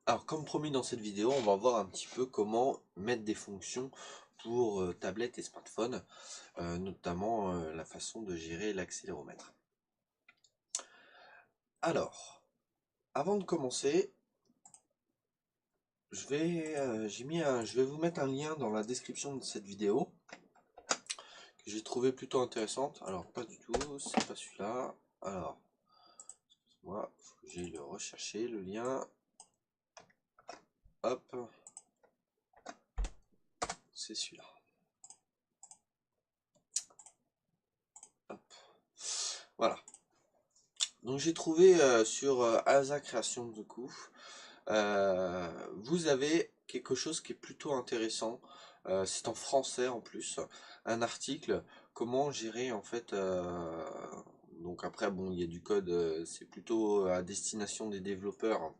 Alors, comme promis dans cette vidéo, on va voir un petit peu comment mettre des fonctions pour tablettes et smartphones, notamment la façon de gérer l'accéléromètre. Alors, avant de commencer, je vais vous mettre un lien dans la description de cette vidéo que j'ai trouvé plutôt intéressante. Alors, pas du tout, c'est pas celui-là. Alors, moi, faut que j'aille le rechercher, le lien. Hop, c'est celui-là. Hop. Voilà. Donc j'ai trouvé sur Asa Création de coup, vous avez quelque chose qui est plutôt intéressant. C'est en français en plus, un article comment gérer en fait. Donc après bon, il y a du code, c'est plutôt à destination des développeurs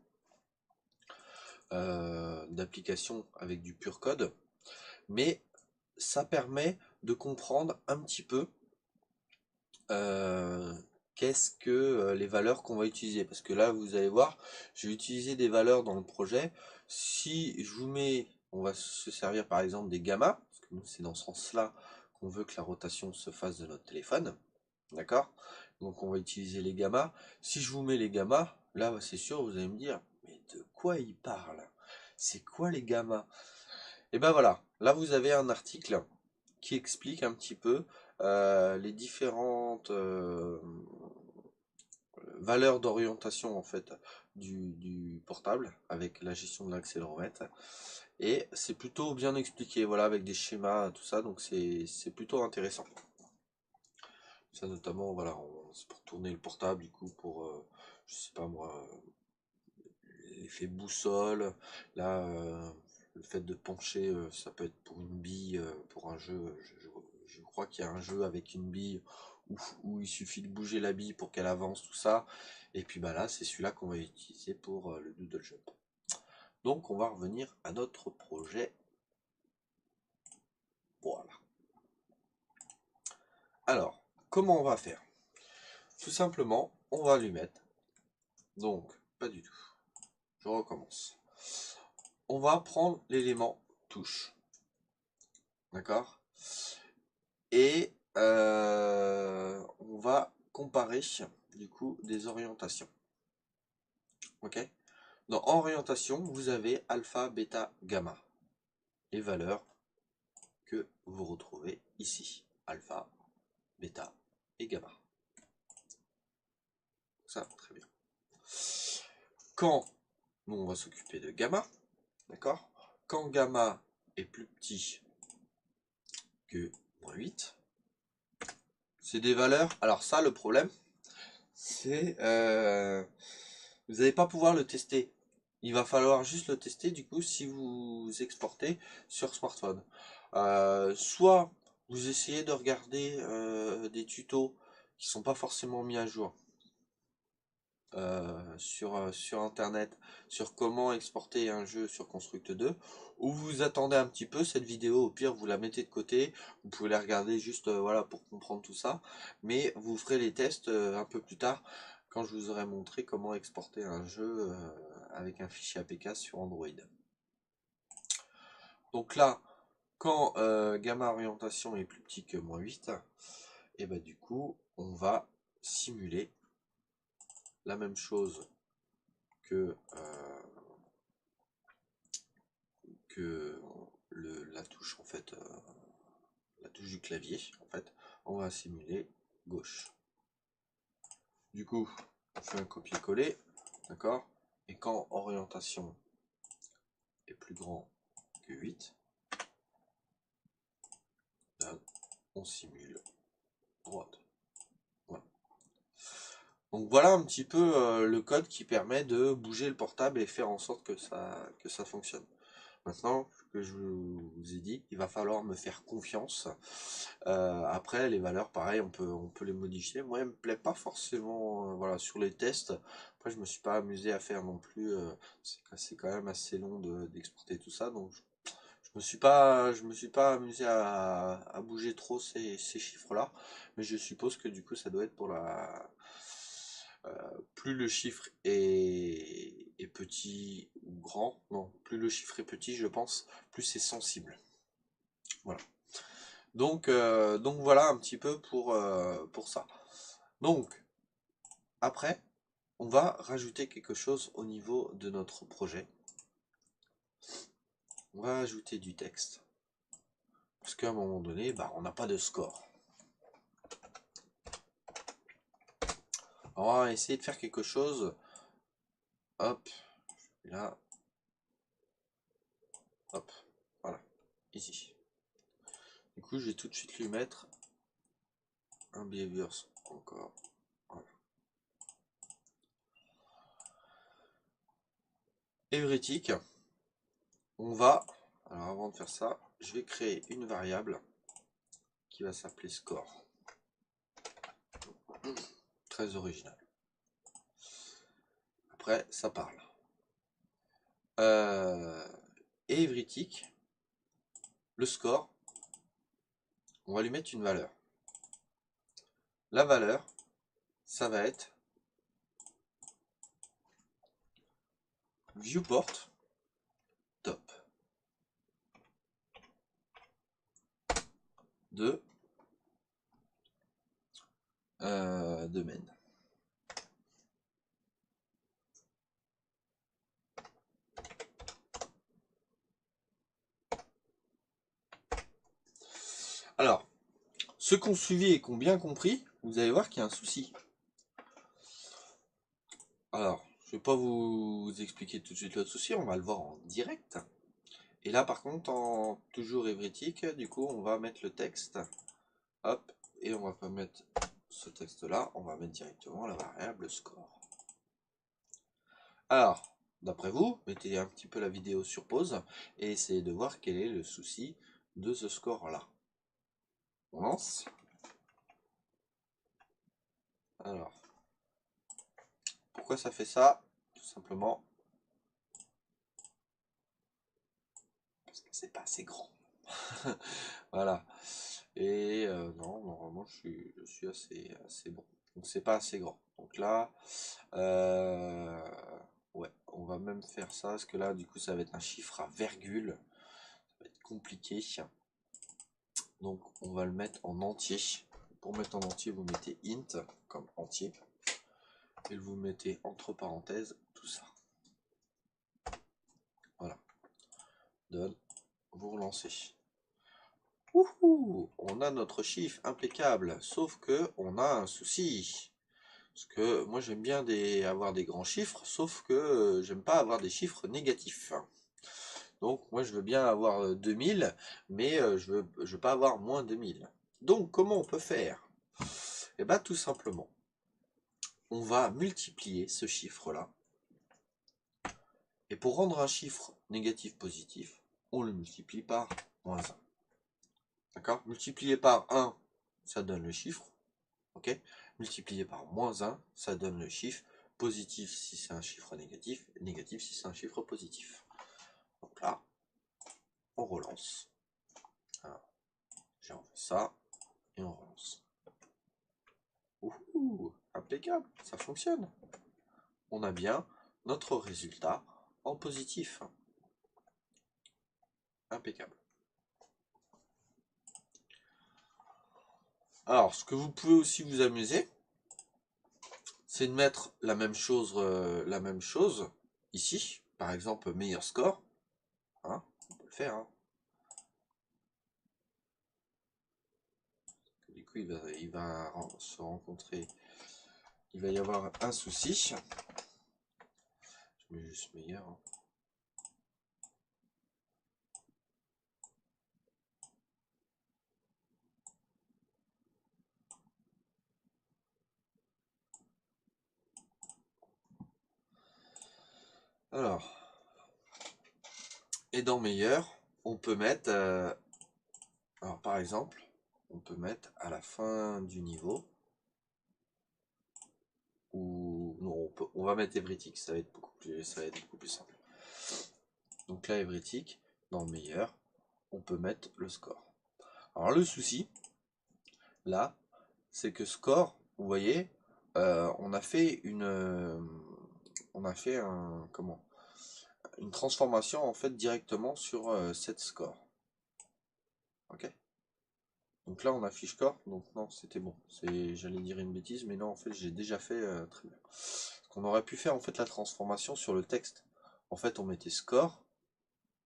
d'applications avec du pur code, mais ça permet de comprendre un petit peu euh, qu'est-ce que les valeurs qu'on va utiliser. Parce que là, vous allez voir, j'ai utilisé des valeurs dans le projet. Si je vous mets, on va se servir par exemple des gammas, parce que nous, c'est dans ce sens-là qu'on veut que la rotation se fasse de notre téléphone. D'accord? Donc on va utiliser les gammas. Si je vous mets les gammas, là, c'est sûr, vous allez me dire, mais de quoi il parle? C'est quoi les gammas? Et ben voilà, là vous avez un article qui explique un petit peu les différentes valeurs d'orientation en fait du portable avec la gestion de l'accéléromètre, et c'est plutôt bien expliqué, voilà, avec des schémas tout ça, donc c'est plutôt intéressant. Ça notamment, voilà, c'est pour tourner le portable, du coup pour je sais pas moi, l'effet boussole, là le fait de pencher, ça peut être pour une bille, pour un jeu, je crois qu'il y a un jeu avec une bille où il suffit de bouger la bille pour qu'elle avance, tout ça. Et puis bah là, c'est celui-là qu'on va utiliser pour le doodle jump. Donc on va revenir à notre projet. Voilà. Alors, comment on va faire? Tout simplement, on va lui mettre. Donc, pas du tout. Je recommence. On va prendre l'élément touche. D'accord? Et on va comparer du coup des orientations. Ok? Dans orientation, vous avez alpha, bêta, gamma. Les valeurs que vous retrouvez ici. Alpha, bêta et gamma. Ça, très bien. Quand, nous on va s'occuper de gamma, d'accord? Quand gamma est plus petit que -8, c'est des valeurs. Alors ça, le problème, c'est vous n'allez pas pouvoir le tester. Il va falloir juste le tester du coup si vous exportez sur smartphone. Soit vous essayez de regarder des tutos qui sont pas forcément mis à jour sur internet sur comment exporter un jeu sur Construct 2, ou vous attendez un petit peu cette vidéo, au pire vous la mettez de côté, vous pouvez la regarder juste voilà pour comprendre tout ça, mais vous ferez les tests un peu plus tard quand je vous aurai montré comment exporter un jeu avec un fichier APK sur Android. Donc là, quand gamma orientation est plus petit que -8, et bah du coup on va simuler la même chose que la touche en fait, la touche du clavier en fait, on va simuler gauche. Du coup, on fait un copier-coller, d'accord? Et quand orientation est plus grand que 8, là, on simule droite. Voilà. Donc voilà un petit peu le code qui permet de bouger le portable et faire en sorte que ça fonctionne. Maintenant que je vous ai dit, il va falloir me faire confiance. Après, les valeurs, pareil, on peut les modifier. Moi, elle me plaît pas forcément, voilà, sur les tests. Après, je me suis pas amusé à faire non plus. C'est quand même assez long d'exporter tout ça, donc je me suis pas amusé à bouger trop ces chiffres-là. Mais je suppose que du coup, ça doit être pour plus le chiffre est petit ou grand, non, plus le chiffre est petit, je pense, plus c'est sensible. Voilà. Donc voilà un petit peu pour ça. Donc, après, on va rajouter quelque chose au niveau de notre projet. On va ajouter du texte. Parce qu'à un moment donné, bah, on n'a pas de score. Alors, on va essayer de faire quelque chose. Hop, là. Hop, voilà, ici. Du coup, je vais tout de suite lui mettre un behaviors encore. Voilà. Everytick, on va, alors avant de faire ça, je vais créer une variable qui va s'appeler score. Très original. Après, ça parle. Et Everytick, le score, on va lui mettre une valeur. La valeur, ça va être viewport top de domaine. Alors, ceux qui ont suivi et qui ont bien compris, vous allez voir qu'il y a un souci. Alors, je vais pas vous expliquer tout de suite le souci, on va le voir en direct. Et là, par contre, en toujours Everytick, du coup, on va mettre le texte. Hop, et on va pas mettre ce texte-là, on va mettre directement la variable score. Alors, d'après vous, mettez un petit peu la vidéo sur pause et essayez de voir quel est le souci de ce score-là. On lance. Alors, pourquoi ça fait ça? Tout simplement parce que c'est pas assez grand. Voilà. Et non, normalement je suis assez bon. Donc c'est pas assez grand. Donc là, ouais, on va même faire ça, parce que là, du coup, ça va être un chiffre à virgule. Ça va être compliqué. Donc on va le mettre en entier. Pour mettre en entier, vous mettez int comme entier. Et vous mettez entre parenthèses tout ça. Voilà. Donne, vous relancez. Wouhou, on a notre chiffre impeccable, sauf que on a un souci. Parce que moi j'aime bien avoir des grands chiffres, sauf que j'aime pas avoir des chiffres négatifs. Donc moi je veux bien avoir 2000, mais je veux pas avoir moins 2000. Donc comment on peut faire? Eh bien tout simplement, on va multiplier ce chiffre-là. Et pour rendre un chiffre négatif positif, on le multiplie par moins 1. D'accord? Multiplié par 1, ça donne le chiffre. Ok? Multiplié par moins 1, ça donne le chiffre. Positif si c'est un chiffre négatif, négatif si c'est un chiffre positif. Donc là, on relance. Alors, j'ai enlevé ça et on relance. Ouh, impeccable, ça fonctionne. On a bien notre résultat en positif. Impeccable. Alors, ce que vous pouvez aussi vous amuser, c'est de mettre la même chose ici. Par exemple, meilleur score. Hein, on peut le faire. Hein. Du coup, il va se rencontrer. Il va y avoir un souci. Je mets juste meilleur. Hein. Alors, et dans meilleur, on peut mettre, alors par exemple, on peut mettre à la fin du niveau, ou non, on va mettre Everytick, ça va être beaucoup plus simple. Donc là, Everytick, dans meilleur, on peut mettre le score. Alors le souci, là, c'est que score, vous voyez, on a fait un, comment, une transformation en fait directement sur set score. Ok. Donc là on affiche score, donc non c'était bon. J'allais dire une bêtise, mais non en fait j'ai déjà fait très bien. On aurait pu faire en fait la transformation sur le texte. En fait on mettait score.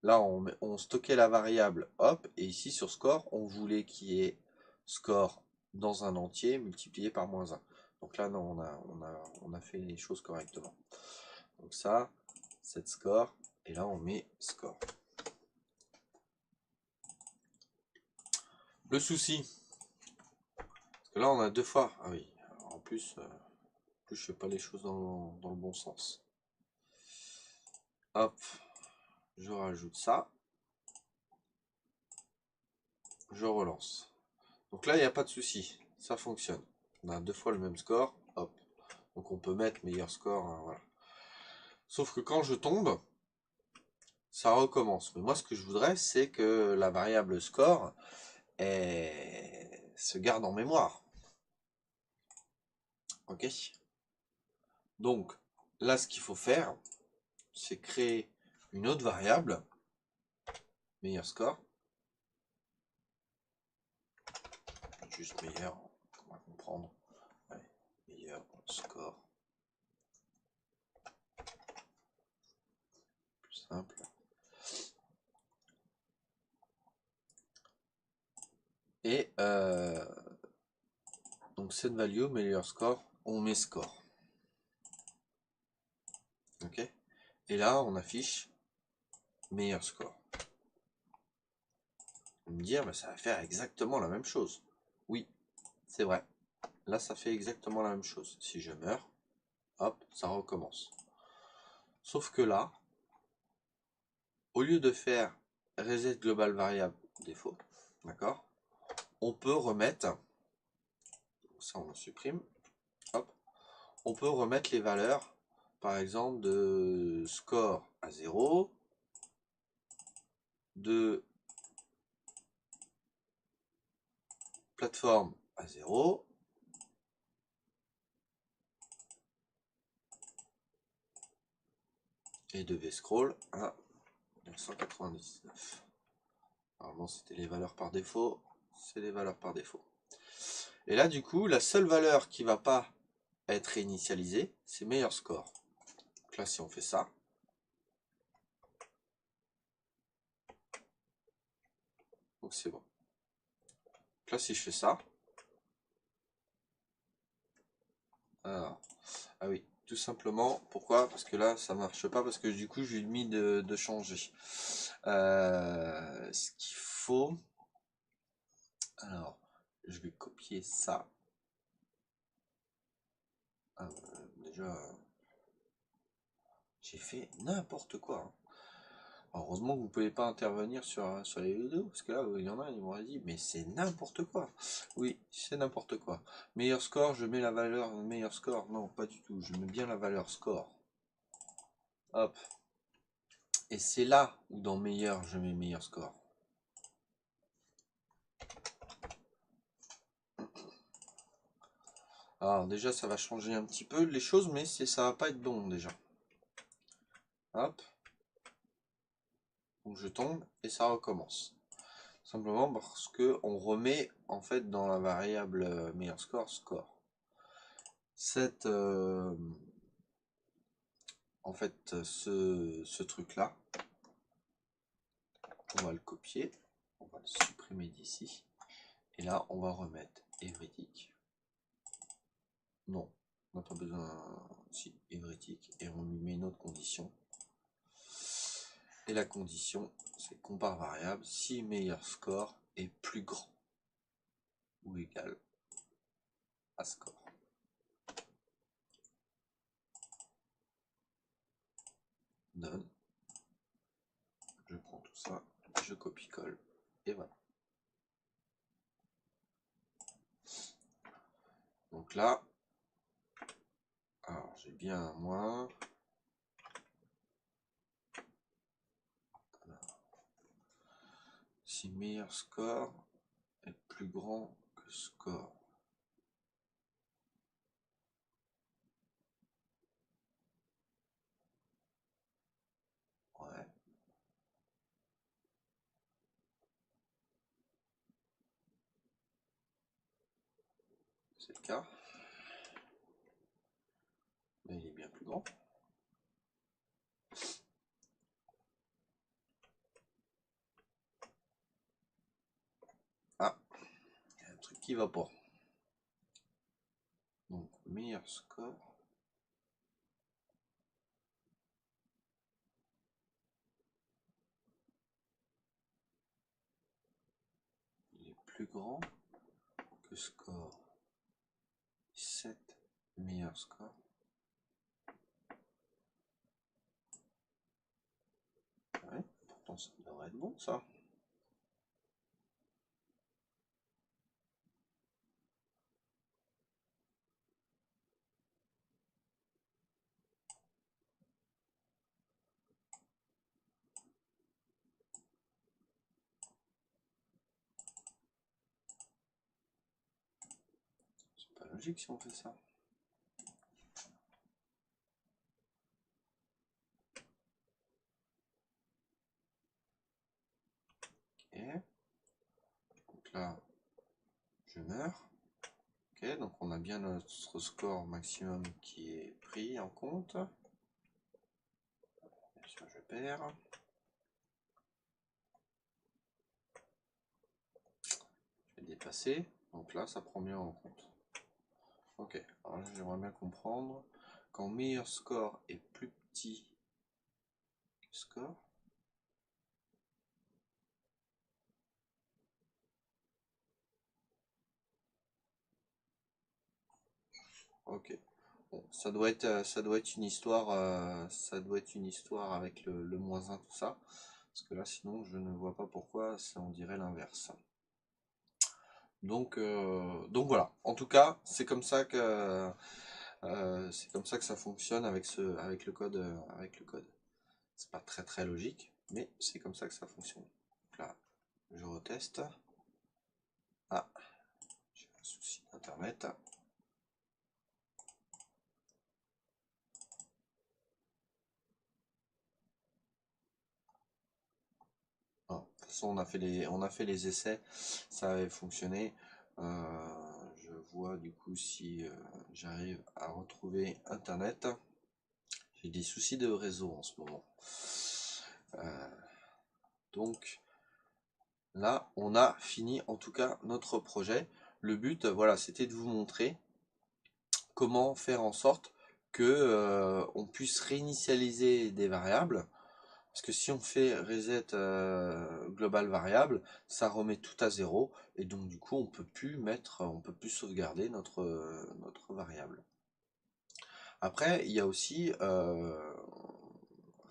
Là, on stockait la variable, hop, et ici sur score, on voulait qu'il y ait score dans un entier multiplié par -1. Donc là, non, on a fait les choses correctement. Donc ça, set score, et là on met score. Le souci, parce que là on a deux fois, ah oui, en plus, je fais pas les choses dans le bon sens. Hop, je rajoute ça. Je relance. Donc là, il n'y a pas de souci. Ça fonctionne. On a deux fois le même score. Hop. Donc on peut mettre meilleur score. Hein, voilà. Sauf que quand je tombe, ça recommence. Mais moi, ce que je voudrais, c'est que la variable score se garde en mémoire. Ok. Donc là, ce qu'il faut faire, c'est créer une autre variable. Meilleur score. Juste meilleur. On va comprendre. Ouais, meilleur score. Plus simple. Et donc cette value, meilleur score, on met score. Ok. Et là, on affiche meilleur score. Vous me dire, bah, ça va faire exactement la même chose. Oui, c'est vrai. Là, ça fait exactement la même chose. Si je meurs, hop, ça recommence. Sauf que là, au lieu de faire reset global variable défaut, d'accord, on peut remettre, ça on le supprime, hop, on peut remettre les valeurs, par exemple, de score à 0, de plateforme à 0, et de vscroll à 999. Normalement, c'était les valeurs par défaut. C'est les valeurs par défaut. Et là, du coup, la seule valeur qui va pas être réinitialisée, c'est meilleur score. Donc là, si on fait ça, donc c'est bon. Donc là, si je fais ça, alors, ah oui, tout simplement, pourquoi? Parce que là, ça marche pas, parce que du coup, j'ai mis de changer. Ce qu'il faut, alors, je vais copier ça. Ah, déjà, j'ai fait n'importe quoi. Hein. Heureusement que vous ne pouvez pas intervenir sur les vidéos, parce que là, il y en a, ils m'auraient dit, mais c'est n'importe quoi. Oui, c'est n'importe quoi. Meilleur score, je mets la valeur meilleur score. Non, pas du tout, je mets bien la valeur score. Hop. Et c'est là où dans meilleur, je mets meilleur score. Alors déjà, ça va changer un petit peu les choses, mais ça va pas être bon déjà. Hop. Donc je tombe et ça recommence. Simplement parce que on remet en fait dans la variable meilleur score, score. En fait, ce truc-là, on va le copier, on va le supprimer d'ici, et là, on va remettre hérétique. Non, on n'a pas besoin, si, hérétique, et on lui met une autre condition. Et la condition, c'est compare variable si meilleur score est plus grand ou égal à score. Done. Je prends tout ça, je copie-colle, et voilà. Donc là, alors j'ai bien un moins. Si meilleur score est plus grand que score. Ouais, c'est le cas. Mais il est bien plus grand. Ah, il y a un truc qui va pas. Donc, meilleur score. Il est plus grand que score 7, meilleur score. Ouais, pourtant ça devrait être bon ça. C'est pas logique si on fait ça. Ok. Donc là, je meurs. Ok, donc on a bien notre score maximum qui est pris en compte. Bien sûr, je perds. Je vais dépasser. Donc là, ça prend bien en compte. Ok, alors là, j'aimerais bien comprendre. Quand meilleur score est plus petit que score. Ok. Bon, ça doit être une histoire, avec le moins 1, tout ça. Parce que là, sinon, je ne vois pas pourquoi on dirait l'inverse. Donc voilà. En tout cas, c'est comme ça que ça fonctionne avec le code, C'est pas très très logique, mais c'est comme ça que ça fonctionne. Donc là, je reteste. Ah, j'ai un souci d'internet. Ah, de toute façon, on a fait les essais, ça avait fonctionné. Je vois du coup si j'arrive à retrouver internet. J'ai des soucis de réseau en ce moment. Euh, donc là, on a fini en tout cas notre projet. Le but, voilà, c'était de vous montrer comment faire en sorte que on puisse réinitialiser des variables. Parce que si on fait reset global variable, ça remet tout à zéro et donc du coup on peut plus sauvegarder notre variable. Après, il y a aussi,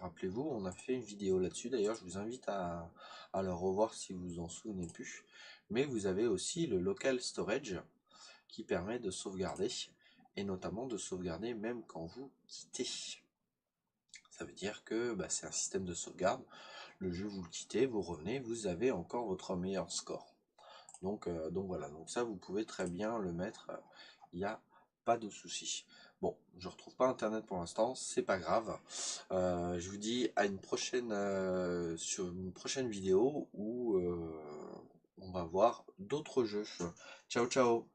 rappelez-vous, on a fait une vidéo là-dessus. D'ailleurs, je vous invite à le revoir si vous vous en souvenez plus. Mais vous avez aussi le local storage qui permet de sauvegarder et notamment de sauvegarder même quand vous quittez. Ça veut dire que c'est un système de sauvegarde. Le jeu, vous le quittez, vous revenez, vous avez encore votre meilleur score. Donc voilà, donc ça vous pouvez très bien le mettre, il n'y a pas de souci. Bon, je retrouve pas internet pour l'instant, c'est pas grave. Je vous dis à une prochaine sur une prochaine vidéo où on va voir d'autres jeux. Ciao ciao.